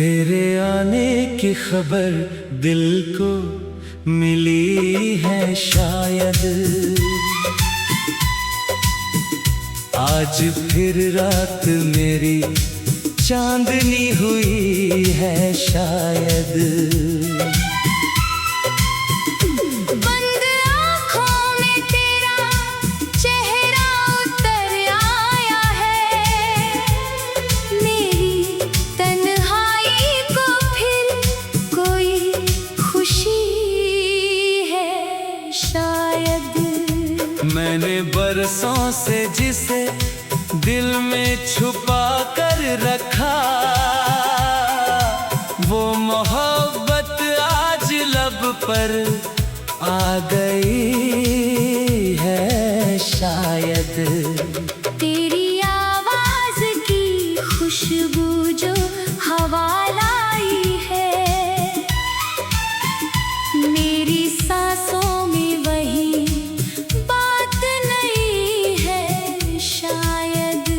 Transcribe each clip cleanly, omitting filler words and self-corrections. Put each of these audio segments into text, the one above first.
तेरे आने की खबर दिल को मिली है शायद, आज फिर रात मेरी चांदनी हुई है शायद। बंद आँखों में तेरा चेहरा उतर आया है, मेरी तन्हाई को फिर कोई खुशी है शायद। मैंने बरसों से जिसे दिल में छुपा कर रखा, वो मोहब्बत आज लब पर आ गई है शायद। तेरी आवाज की खुशबू जो हवा लाई है, मेरी सांसों में वही बात नहीं है शायद।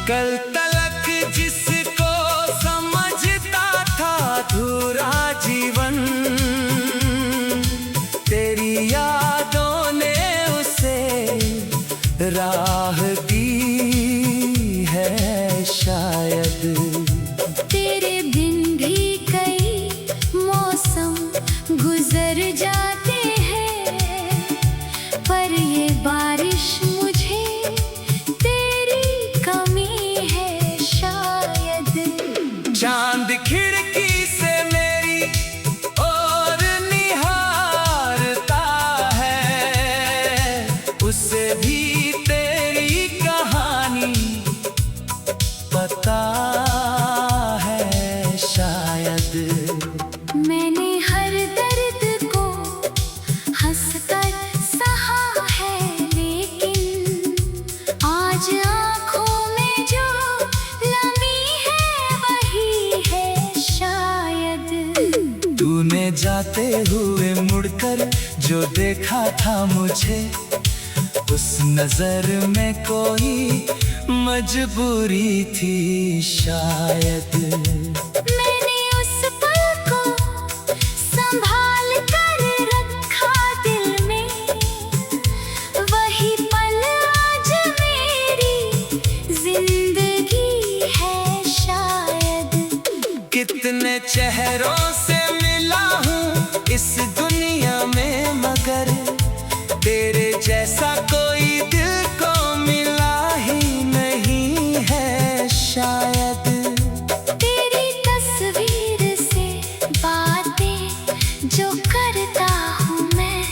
कल तलक जिसको समझता था अधूरा जीवन, तेरी यादों ने उसे राह दी है शायद। तेरे बिन भी कई मौसम गुजर जाते हैं, पर ये बारिश मुझे तेरी कमी है शायद। चांद खिड़की से मेरी ओर निहारता है, उसे भी तेरी कहानी पता है शायद। मैंने हर दर्द को हंसकर सहा है, लेकिन आज आँखों में जो नमी है वही है शायद। तूने जाते हुए मुड़कर जो देखा था मुझे, उस नजर में कोई मजबूरी थी शायद। मैंने उस पल को संभाल कर रखा दिल में, वही पल आज मेरी जिंदगी है शायद। कितने चेहरों से मिला हूँ इस दुनिया में, मगर तेरे जैसा कोई दिल को मिला ही नहीं है शायद। तेरी तस्वीर से बातें जो करता हूँ मैं,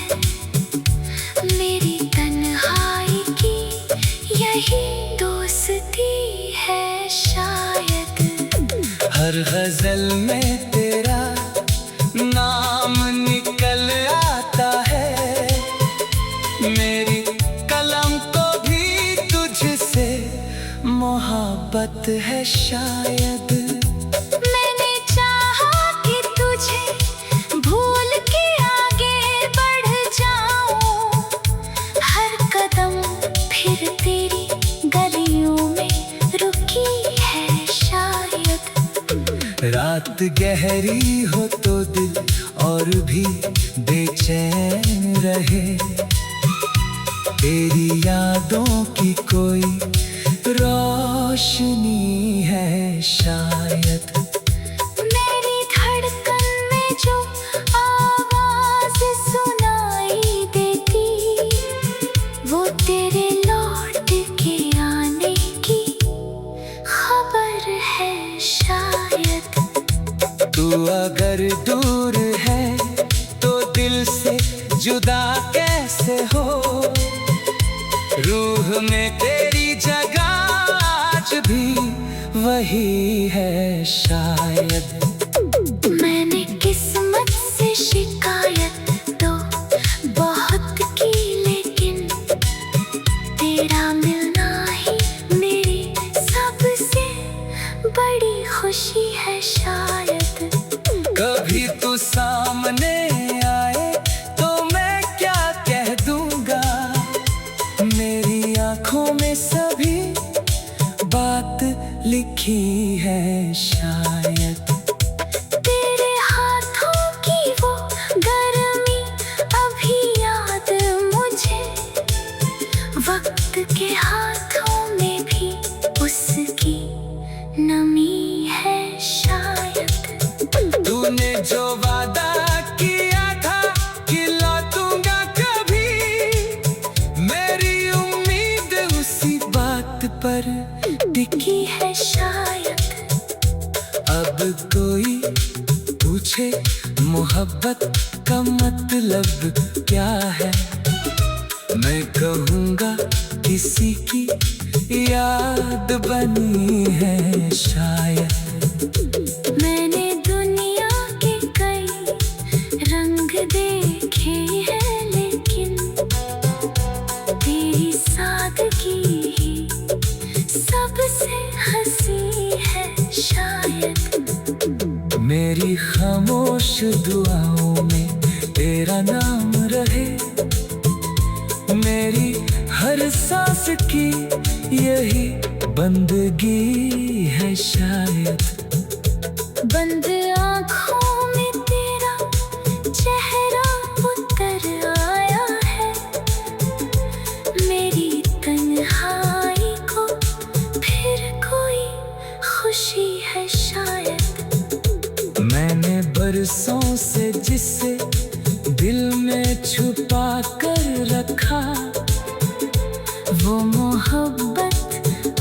मेरी तन्हाई की यही दोस्ती है शायद। हर गजल में तेरा नाम निकल आता है, मेरी कलम को भी तुझसे मोहब्बत है शायद। मैंने चाहा कि तुझे भूल के आगे बढ़ जाऊं, हर कदम फिर तेरी गलियों में रुकी है शायद। रात गहरी हो तो दिल और भी बेचैन रहे, तेरी यादों की कोई रोशनी है शायद। मेरी धड़कन में जो आवाज सुनाई देती, वो तेरे लौट के आने की खबर है शायद। तू अगर दूर है तो दिल से जुदा कैसे हो, रूह में तेरी जगह आज भी वही है शायद। मैंने किस्मत से शिकायत तो बहुत की, लेकिन तेरा मिलना ही भी तू सामने आए तो मैं क्या कह दूंगा। मेरी आंखों में सभी बात लिखी है शायद। तेरे हाथों की वो गर्मी अभी याद मुझे, वक्त के हाथों में भी उसकी नमी है शायद। तूने जो वादा किया था कि लौटूंगा कभी, मेरी उम्मीद उसी बात पर टिकी है शायद। अब कोई पूछे मोहब्बत का मतलब क्या है, मैं कहूँगा किसी की याद बनी है शायद। मैंने दुनिया के कई रंग देखे हैं, लेकिन तेरी सादगी ही सबसे हंसी है शायद। मेरी खामोश दुआओं में तेरा नाम रहे, मेरी हर सांस की यही बंदगी है शायद। बंद आँखों में तेरा चेहरा उतर आया है, मेरी तन्हाई को फिर कोई खुशी है शायद। मैंने बरसों से जिसे दिल में छुपा कर रखा, वो मोहब्बत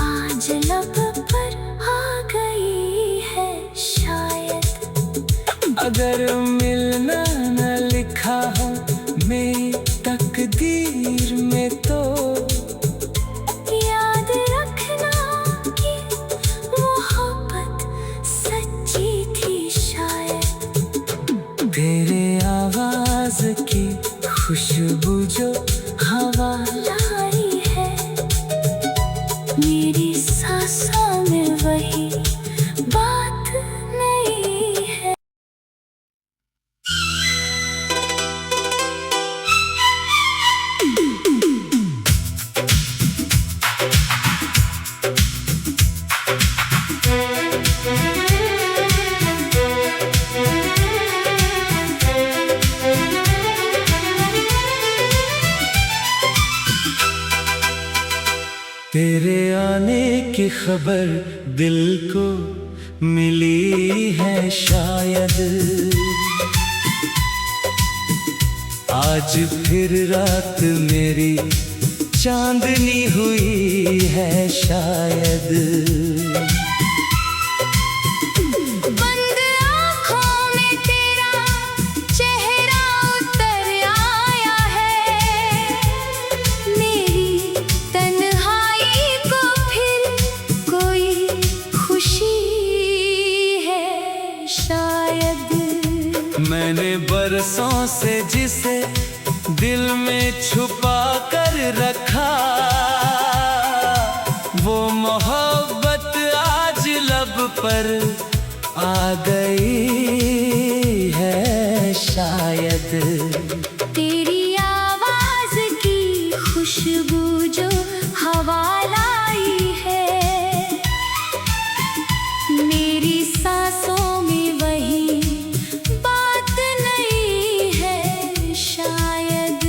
आज लब पर आ गई है शायद। अगर मिलना न लिखा हो मेरी तकदीर में तो याद रखना कि मोहब्बत सच्ची थी शायद। तेरे आवाज की खुशबू जो हवा लाई है, मेरी सांसों में वही बात नहीं है। तेरे आने की खबर दिल को मिली है शायद। आज फिर रात मेरी चांदनी हुई है शायद। बंद आँखों में तेरा चेहरा उतर आया है, मेरी तन्हाई को फिर कोई खुशी है शायद। मैंने बरसों से जिसे दिल में छुपा कर रखा, वो मोहब्बत आज लब पर आ गई है शायद। तेरी आवाज की खुशबू जो हवा लाई है, मेरी सांसों में वही बात नहीं है शायद।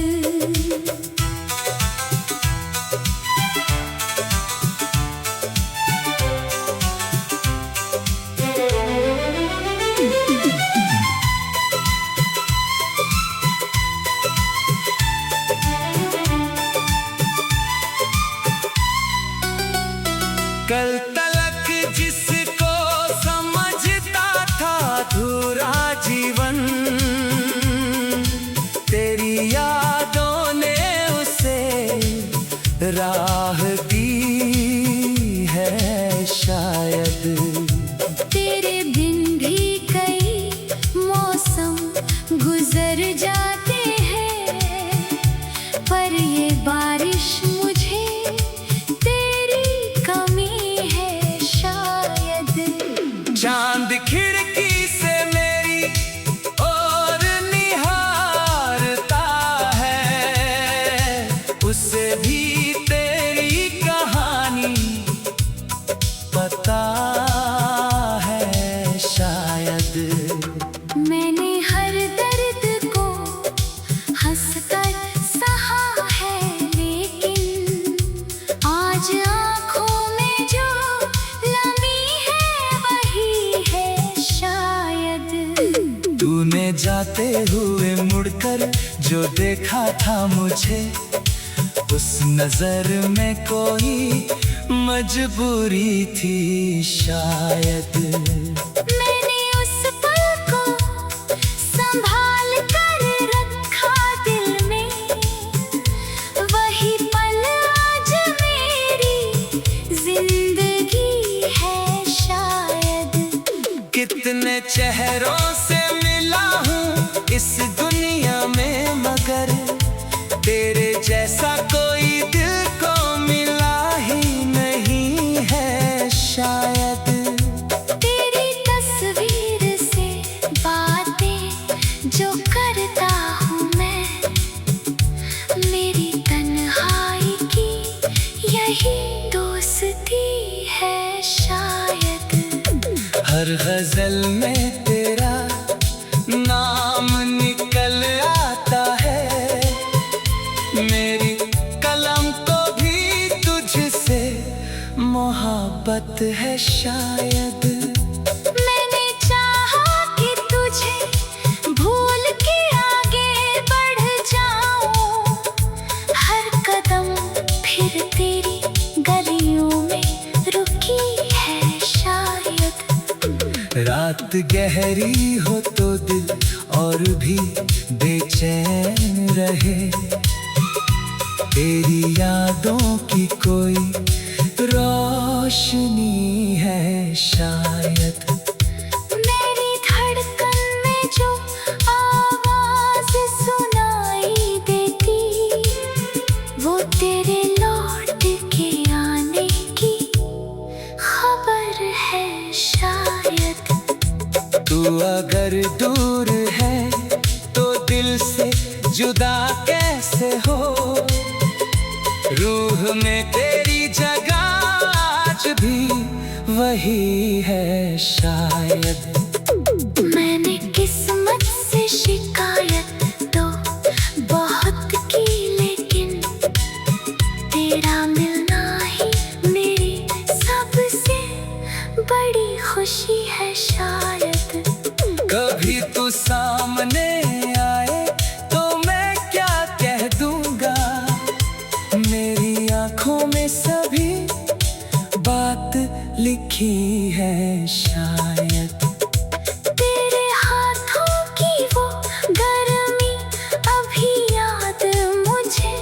तूने जाते हुए मुड़कर जो देखा था मुझे, उस नजर में कोई मजबूरी थी शायद। मैंने उस पल को संभाल कर रखा दिल में, वही पल आज मेरी जिंदगी है शायद। कितने चेहरों से मिला हूँ इस दुनिया में, मगर तेरे जैसा कोई दिल को मिला ही नहीं है शायद। तेरी तस्वीर से बातें जो करता हूँ मैं, मेरी तन्हाई की यही दोस्ती है शायद। हर गजल में तेरा नाम निकल आता है, मेरी कलम को भी तुझसे मोहब्बत है शायद। मैंने चाहा कि तुझे भूल के आगे बढ़ जाऊं, हर कदम फिर तेरी गलियों में रुकी है शायद। रात गहरी हो तो दिल और भी बेचैन रहे, तेरी यादों की कोई रोशनी है शायद। मेरी धड़कन में जो आवाज सुनाई देती, वो तेरे लौट के आने की खबर है शायद। तू अगर दूर है तो दिल से जुदा कैसे हो, रूह में तेरी जगह आज भी वही है शायद। मैंने किस्मत से शिकायत तो बहुत की, लेकिन तेरा मिलना ही मेरी सबसे बड़ी खुशी है शायद। कभी तू सामने आए तो मैं क्या कह दूंगा, मेरी आंखों में सभी बात लिखी है शायद। तेरे हाथों की वो गर्मी अभी याद मुझे,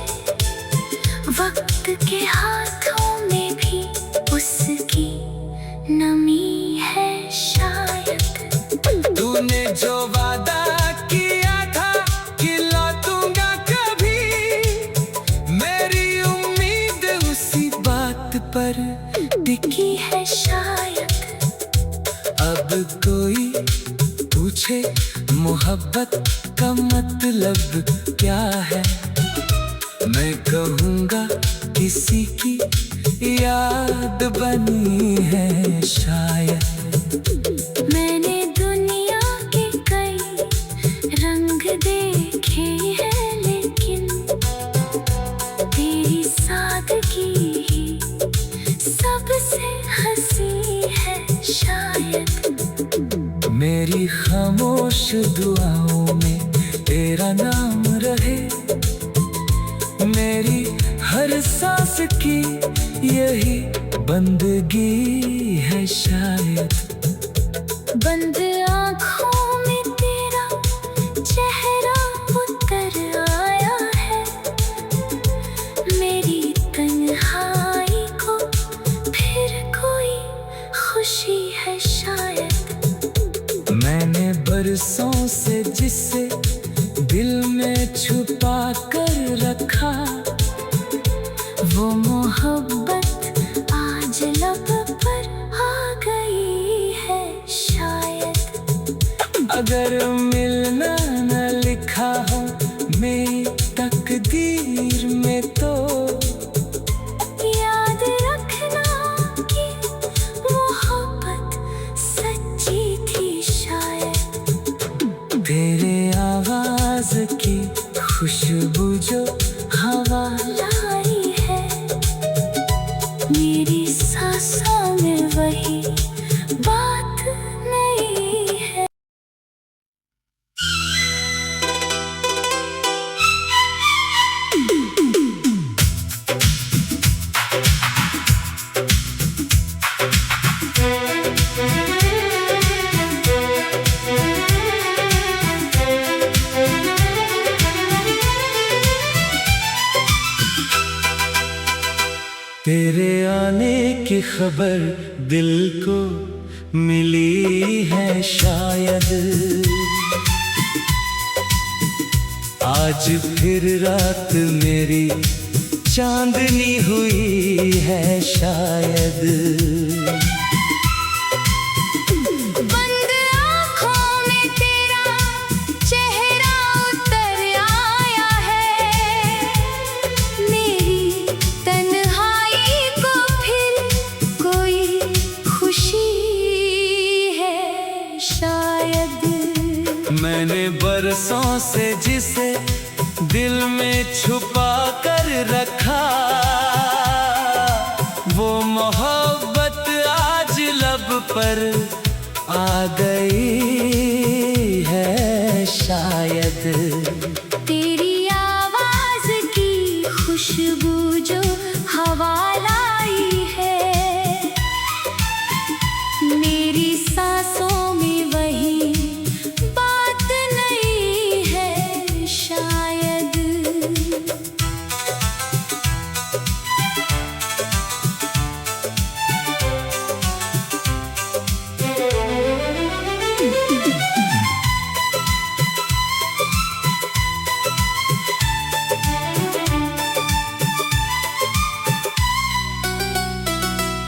वक्त के हाथों में भी उसकी नमी है शायद। तूने जो वादा किया था कि लौटूंगा कभी, मेरी उम्मीद उसी बात पर टिकी है शायद। अब कोई पूछे मोहब्बत का मतलब क्या है, मैं कहूँगा किसी की याद बनी है शायद। मैंने दुनिया के कई रंग देखे हैं, लेकिन तेरी सादगी ही सबसे हंसी है शायद। मेरी खामोश दुआओं में तेरा नाम रहे, मेरी हर सांस की यही बंदगी है शायद। बंद आँखों में तेरा चेहरा उतर आया है, मेरी तन्हाई को फिर कोई खुशी है शायद। मैंने बरसों से जिसे दिल में छुपा कर रखा, वो मोहब्बत आज लब पर आ गई है शायद। अगर मिलना न लिखा हो मेरी तकदीर में, तो याद रखना कि मोहब्बत सच्ची थी शायद। तेरे आवाज की खुशबू जो हवा लाई है, मेरी सांसों में वही बात नहीं है। तेरे आने की खबर दिल को मिली है शायद, आज फिर रात मेरी चांदनी हुई है शायद। बंद आँखों में तेरा चेहरा उतर आया है, मेरी तन्हाई को फिर कोई खुशी है शायद। मैंने बरसों से जिसे दिल में छुपा कर रखा, वो मोहब्बत आज लब पर आ गई है शायद। तेरी आवाज की खुशबू जो हवा लाई है, मेरी सांसों में वही बात नहीं है शायद।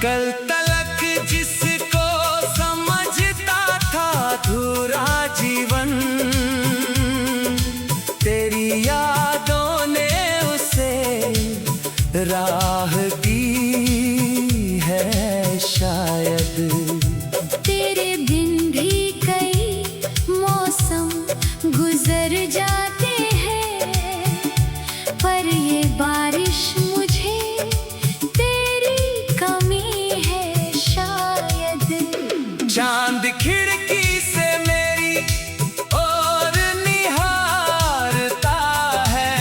कल तलक जिसको समझता था अधूरा जीवन, तेरी यादों ने उसे राह दी है शायद। तेरे बिन भी कई मौसम गुजर जाते हैं, पर ये बारिश मुझे तेरी कमी है शायद। चांद खिड़की से मेरी ओर निहारता है,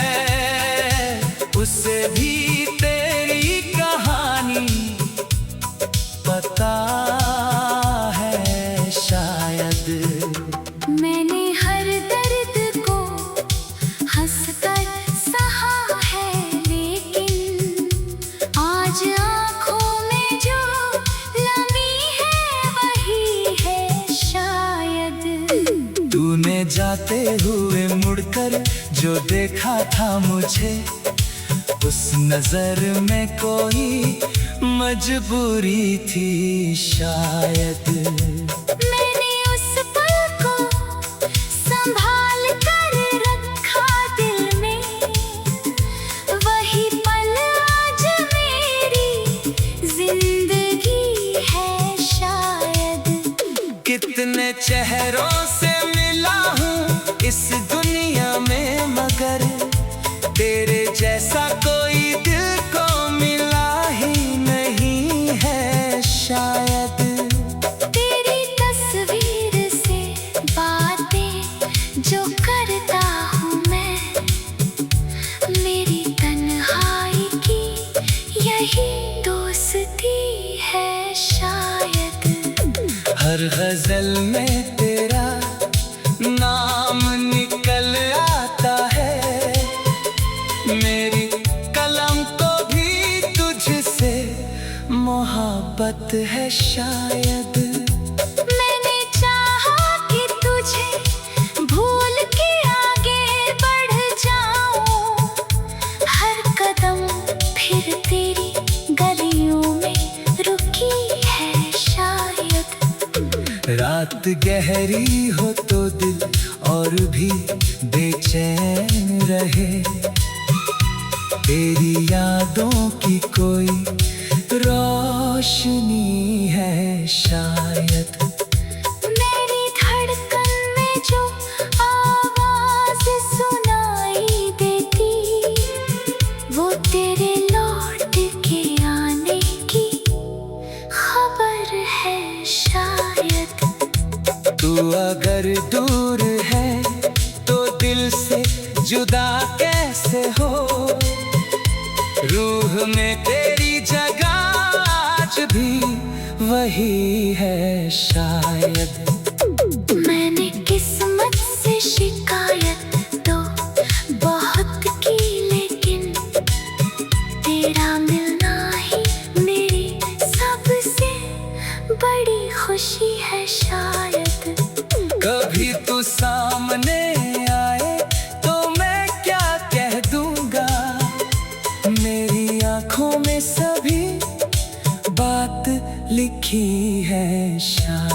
उसे भी तेरी कहानी पता है शायद। मैंने हर दर्द को हंसकर सहा है, लेकिन आज आँखों में जो नमी है वही है शायद। तूने जाते हुए मुड़कर जो देखा था मुझे, उस नजर में कोई मजबूरी थी शायद। मैंने उस पल को संभाल कर रखा दिल में, वही पल आज मेरी जिंदगी है शायद। कितने चेहरों से मिला हूँ इस दुनिया में, मगर तेरे जैसा कोई दिल को मिला ही नहीं है शायद। तेरी तस्वीर से बातें जो करता हूँ मैं, मेरी तन्हाई की यही दोस्ती है शायद। हर गजल में तेरा नाम निकल आता है, मेरी कलम को भी तुझसे मोहब्बत है शायद। मैंने चाहा कि तुझे भूल के आगे बढ़ जाऊं, हर कदम फिर तेरी गलियों में रुकी है शायद। रात गहरी हो तो दिल और भी बेचैन रहे, तेरी यादों की कोई रोशनी है शायद। मेरी धड़कन में जो आवाज सुनाई देती, वो तेरे लौट के आने की खबर है शायद। तू अगर दूर है तो दिल से जुदा कैसे हो, रूह में तेरी जगह आज भी वही है शायद। मैंने किस्मत से शिकायत तो बहुत की, लेकिन तेरा मिलना ही खुशी है शायद। कभी तू सामने आए तो मैं क्या कह दूंगा, मेरी आंखों में सभी बात लिखी है शायद।